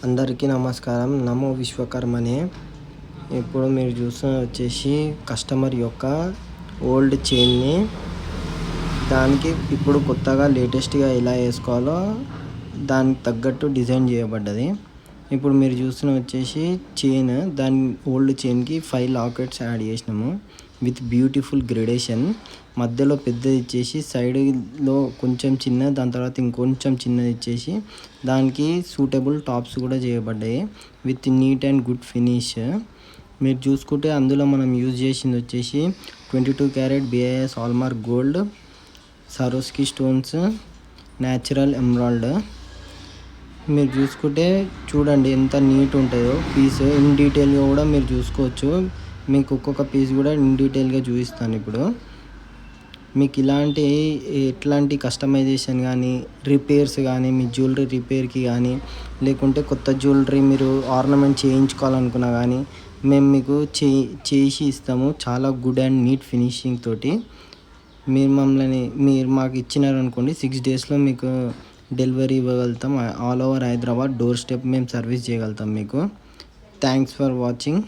అందరికీ నమస్కారం. నమో విశ్వకర్మనే. ఇప్పుడు మీరు చూస్తున్నది వచ్చేసి కస్టమర్ యొక్క ఓల్డ్ చైన్ని దానికి ఇప్పుడు కొత్తగా లేటెస్ట్గా ఎలా వేసుకోవాలో దానికి తగ్గట్టు డిజైన్ చేయబడ్డది. ఇప్పుడు మీరు చూస్తున్నది వచ్చేసి చైన్, దాని ఓల్డ్ చైన్కి 5 లాకెట్స్ యాడ్ చేసినాము విత్ బ్యూటిఫుల్ గ్రేడేషన్. మధ్యలో పెద్దది ఇచ్చేసి సైడ్లో కొంచెం చిన్న, దాని తర్వాత ఇంకొంచెం చిన్నది ఇచ్చేసి దానికి సూటబుల్ టాప్స్ కూడా చేయబడ్డాయి with neat and good finish. మీరు చూసుకుంటే అందులో మనం యూజ్ చేసింది వచ్చేసి 22 carat BIS hallmark gold, Swarovski stones, natural emerald. మీరు చూసుకుంటే చూడండి ఎంత నీట్ ఉంటుందో పీస్. ఇన్ డీటెయిల్గా కూడా మీరు చూసుకోవచ్చు. మీకు ఒక్కొక్క పీస్ కూడా ఇన్ డీటెయిల్గా చూపిస్తాను. ఇప్పుడు మీకు ఎట్లాంటి కస్టమైజేషన్ కానీ, రిపేర్స్ కానీ, మీ జ్యువెలరీ రిపేర్కి కానీ, లేకుంటే కొత్త జ్యువెలరీ మీరు ఆర్నమెంట్ చేయించుకోవాలనుకున్నా కానీ మేము మీకు చేసి ఇస్తాము. చాలా గుడ్ అండ్ నీట్ ఫినిషింగ్ తోటి. మీరు మాకు ఇచ్చినారనుకోండి 6 డేస్లో మీకు డెలివరీ ఇవ్వగలుగుతాం. All over Hyderabad door step మేము సర్వీస్ చేయగలుగుతాం మీకు. Thanks for watching.